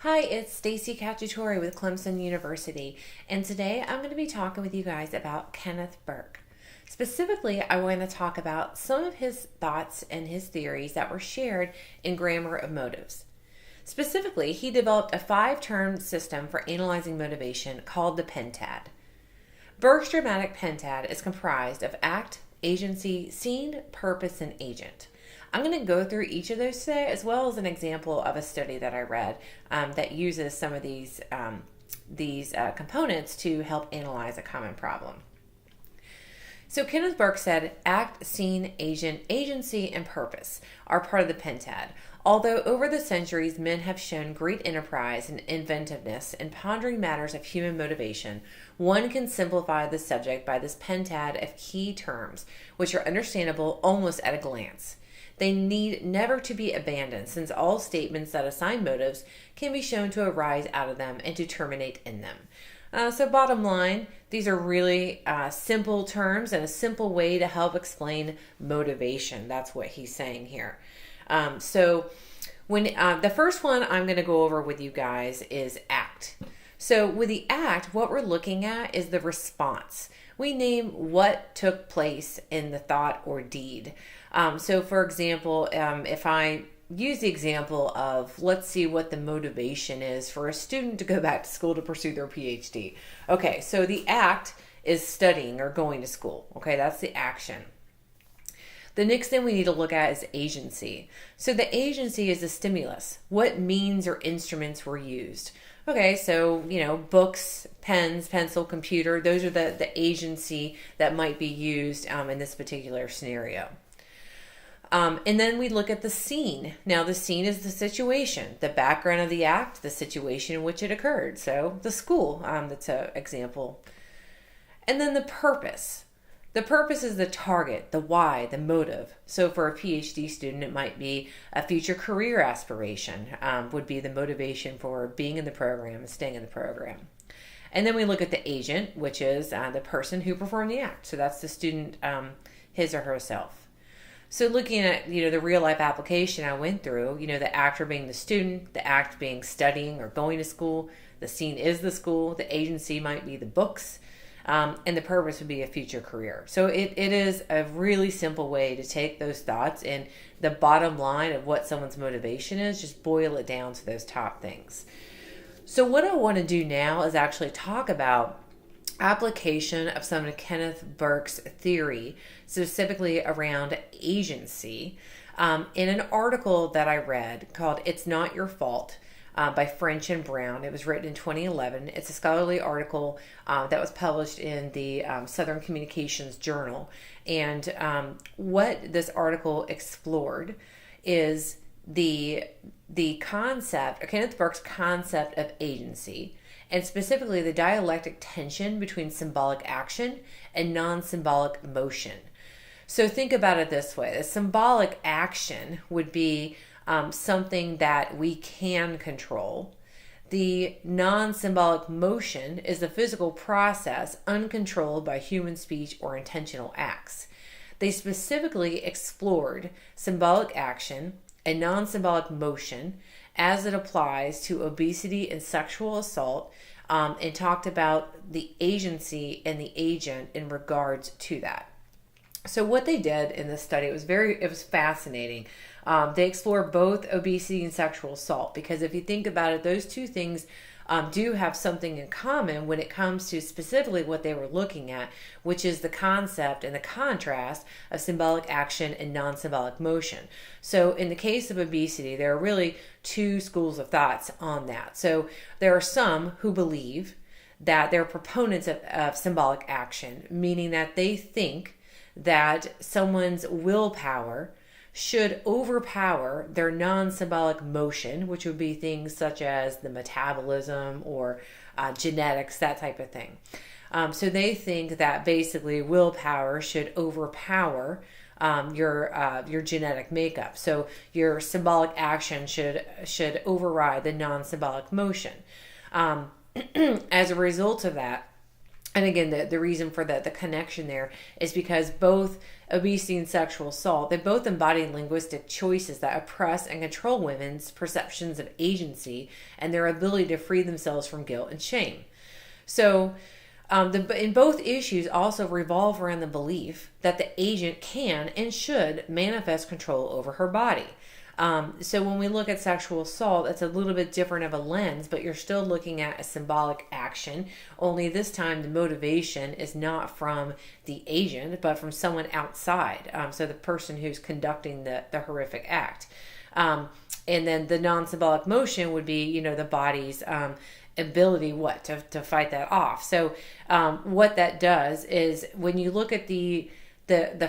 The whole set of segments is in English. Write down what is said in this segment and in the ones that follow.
Hi, it's Stacy Cacciatore with Clemson University, and today I'm going to be talking with you guys about Kenneth Burke. Specifically, I want to talk about some of his thoughts and his theories that were shared in Grammar of Motives. Specifically, he developed a 5-term system for analyzing motivation called the Pentad. Burke's dramatic Pentad is comprised of act, agency, scene, purpose, and agent. I'm going to go through each of those today, as well as an example of a study that I read that uses some of these components to help analyze a common problem. So Kenneth Burke said, act, scene, agent, agency, and purpose are part of the Pentad. Although over the centuries men have shown great enterprise and inventiveness in pondering matters of human motivation, one can simplify the subject by this Pentad of key terms, which are understandable almost at a glance. They need never to be abandoned, since all statements that assign motives can be shown to arise out of them and to terminate in them. So bottom line, these are really simple terms and a simple way to help explain motivation. That's what he's saying here. So when the first one I'm going to go over with you guys is act. So with the act, what we're looking at is the response. We name what took place in the thought or deed. So for example, if I use the example of, let's see what the motivation is for a student to go back to school to pursue their PhD. Okay, so the act is studying or going to school. Okay, that's the action. The next thing we need to look at is agency. So the agency is the stimulus. What means or instruments were used? Okay, so, books, pens, pencil, computer, those are the agency that might be used in this particular scenario. And then we look at the scene. Now, the scene is the situation, the background of the act, the situation in which it occurred. So the school, that's an example. And then the purpose. The purpose is the target, the why, the motive. So for a PhD student, it might be a future career aspiration, would be the motivation for being in the program and staying in the program. And then we look at the agent, which is the person who performed the act. So that's the student, his or herself. So looking at, the real life application I went through, the actor being the student, the act being studying or going to school, the scene is the school, the agency might be the books, and the purpose would be a future career. So it is a really simple way to take those thoughts and the bottom line of what someone's motivation is, just boil it down to those top things. So what I want to do now is actually talk about application of some of Kenneth Burke's theory, specifically around agency, in an article that I read called It's Not Your Fault by French and Brown. It was written in 2011. It's a scholarly article that was published in the Southern Communications Journal. And what this article explored is the concept, or Kenneth Burke's concept of agency, and specifically the dialectic tension between symbolic action and non-symbolic motion. So think about it this way. The symbolic action would be something that we can control. The non-symbolic motion is the physical process uncontrolled by human speech or intentional acts. They specifically explored symbolic action and non-symbolic motion as it applies to obesity and sexual assault, and talked about the agency and the agent in regards to that. So what they did in this study, it was fascinating. They explore both obesity and sexual assault, because if you think about it, those two things do have something in common when it comes to specifically what they were looking at, which is the concept and the contrast of symbolic action and non-symbolic motion. So in the case of obesity, there are really two schools of thoughts on that. So there are some who believe that they're proponents of symbolic action, meaning that they think that someone's willpower should overpower their non-symbolic motion, which would be things such as the metabolism or genetics, that type of thing. So they think that basically willpower should overpower your genetic makeup. So your symbolic action should override the non-symbolic motion. As a result of that, And again, the reason for the connection there is because both obesity and sexual assault, they both embody linguistic choices that oppress and control women's perceptions of agency and their ability to free themselves from guilt and shame. So in both issues also revolve around the belief that the agent can and should manifest control over her body. So when we look at sexual assault, it's a little bit different of a lens, but you're still looking at a symbolic action, only this time the motivation is not from the agent, but from someone outside. So the person who's conducting the horrific act. And then the non-symbolic motion would be, the body's ability to fight that off. So what that does is when you look at the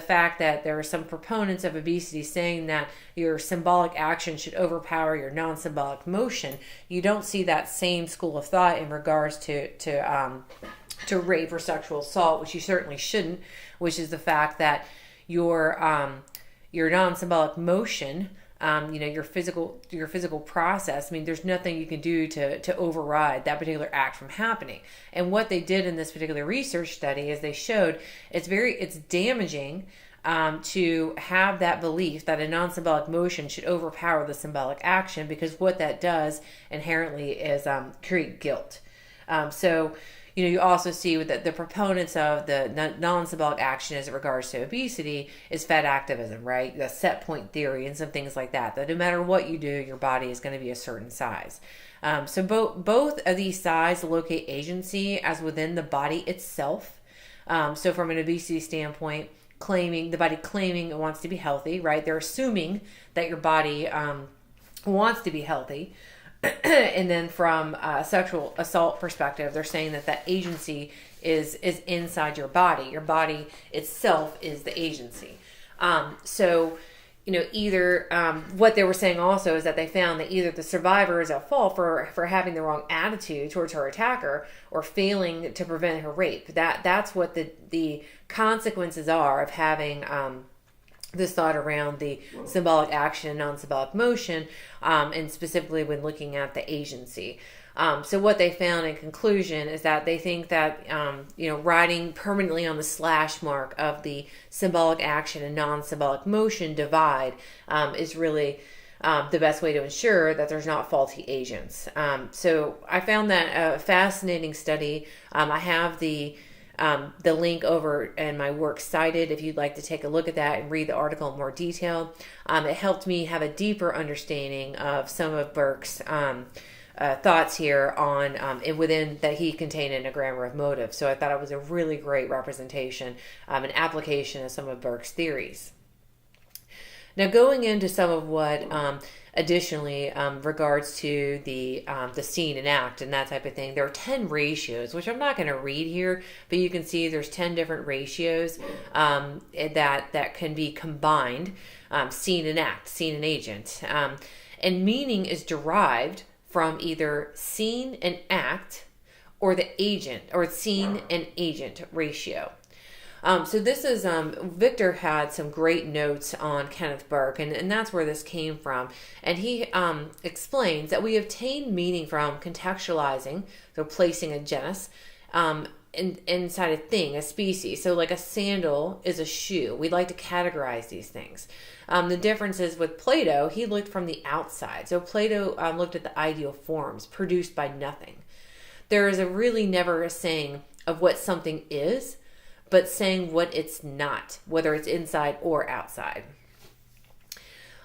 fact that there are some proponents of obesity saying that your symbolic action should overpower your non-symbolic motion, you don't see that same school of thought in regards to rape or sexual assault, which you certainly shouldn't, which is the fact that your non-symbolic motion, your physical process, there's nothing you can do to override that particular act from happening. And what they did in this particular research study is they showed it's damaging to have that belief that a non-symbolic motion should overpower the symbolic action, because what that does inherently is create guilt. You also see with the proponents of the non-symbolic action as it regards to obesity is fat activism, right? The set point theory and some things like that. That no matter what you do, your body is going to be a certain size. So both of these sides locate agency as within the body itself. So from an obesity standpoint, the body claiming it wants to be healthy, right? They're assuming that your body wants to be healthy. And then from a sexual assault perspective, they're saying that agency is inside your body. Your body itself is the agency. Either what they were saying also is that they found that either the survivor is at fault for having the wrong attitude towards her attacker or failing to prevent her rape. That's what the consequences are of having this thought around the symbolic action and non-symbolic motion, and specifically when looking at the agency. So what they found in conclusion is that they think that, riding permanently on the slash mark of the symbolic action and non-symbolic motion divide is really the best way to ensure that there's not faulty agents. So I found that a fascinating study. I have the link over in my works cited if you'd like to take a look at that and read the article in more detail. It helped me have a deeper understanding of some of Burke's thoughts here on within that he contained in A Grammar of Motives. So I thought it was a really great representation, an application of some of Burke's theories. Now going into some of what additionally regards to the scene and act and that type of thing, there are 10 ratios, which I'm not going to read here, but you can see there's 10 different ratios that can be combined, scene and act, scene and agent. And meaning is derived from either scene and act or the agent or scene and agent ratio. So this is, Victor had some great notes on Kenneth Burke, and that's where this came from. And he explains that we obtain meaning from contextualizing, so placing a genus inside a thing, a species. So like a sandal is a shoe. We like to categorize these things. The difference is with Plato, he looked from the outside. So Plato looked at the ideal forms produced by nothing. There is really never a saying of what something is, but saying what it's not, whether it's inside or outside.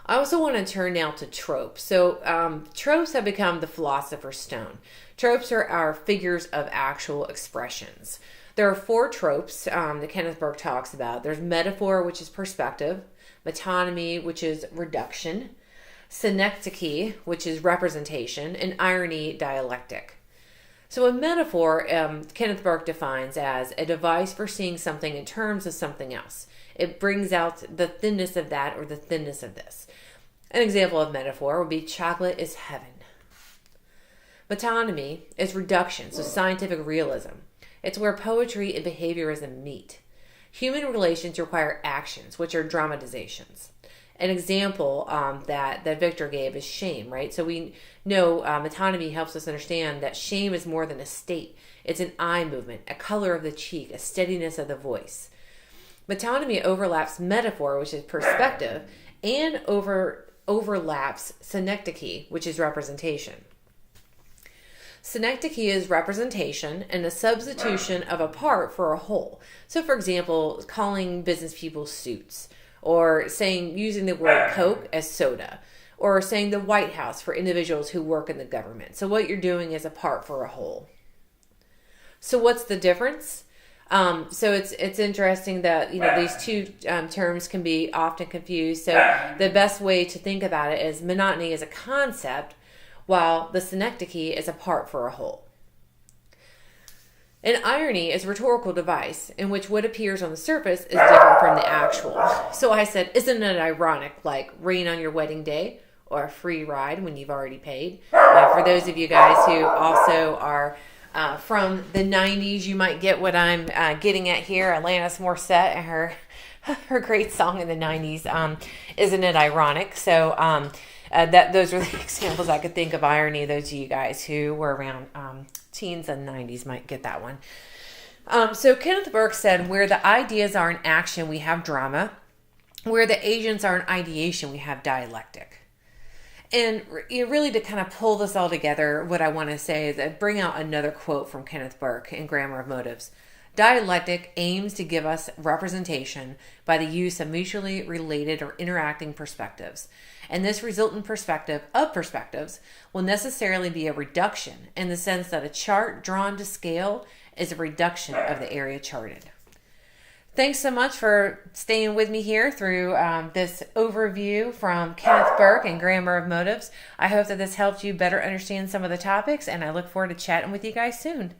I also want to turn now to tropes. So tropes have become the philosopher's stone. Tropes are our figures of actual expressions. There are 4 tropes that Kenneth Burke talks about. There's metaphor, which is perspective, metonymy, which is reduction, synecdoche, which is representation, and irony, dialectic. So a metaphor, Kenneth Burke defines as a device for seeing something in terms of something else. It brings out the thinness of that or the thinness of this. An example of metaphor would be chocolate is heaven. Metonymy is reduction, so scientific realism. It's where poetry and behaviorism meet. Human relations require actions, which are dramatizations. An example that Victor gave is shame, right? So we know metonymy helps us understand that shame is more than a state. It's an eye movement, a color of the cheek, a steadiness of the voice. Metonymy overlaps metaphor, which is perspective, and overlaps synecdoche, which is representation. Synecdoche is representation and a substitution of a part for a whole. So, for example, calling business people suits, or using the word Coke as soda, or saying the White House for individuals who work in the government. So what you're doing is a part for a whole. So what's the difference? So it's interesting that these two terms can be often confused. So the best way to think about it is monotony is a concept, while the synecdoche is a part for a whole. An irony is a rhetorical device in which what appears on the surface is different from the actual. So I said, isn't it ironic, like rain on your wedding day or a free ride when you've already paid? For those of you guys who also are from the 90s, you might get what I'm getting at here. Alanis Morissette and her great song in the 90s, Isn't It Ironic? So those are the examples I could think of irony. Those of you guys who were around teens and 90s might get that one. So Kenneth Burke said, where the ideas are in action, we have drama. Where the agents are in ideation, we have dialectic. And really to kind of pull this all together, what I want to say is that bring out another quote from Kenneth Burke in Grammar of Motives. Dialectic aims to give us representation by the use of mutually related or interacting perspectives. And this resultant perspective of perspectives will necessarily be a reduction in the sense that a chart drawn to scale is a reduction of the area charted. Thanks so much for staying with me here through this overview from Kenneth Burke and Grammar of Motives. I hope that this helped you better understand some of the topics, and I look forward to chatting with you guys soon.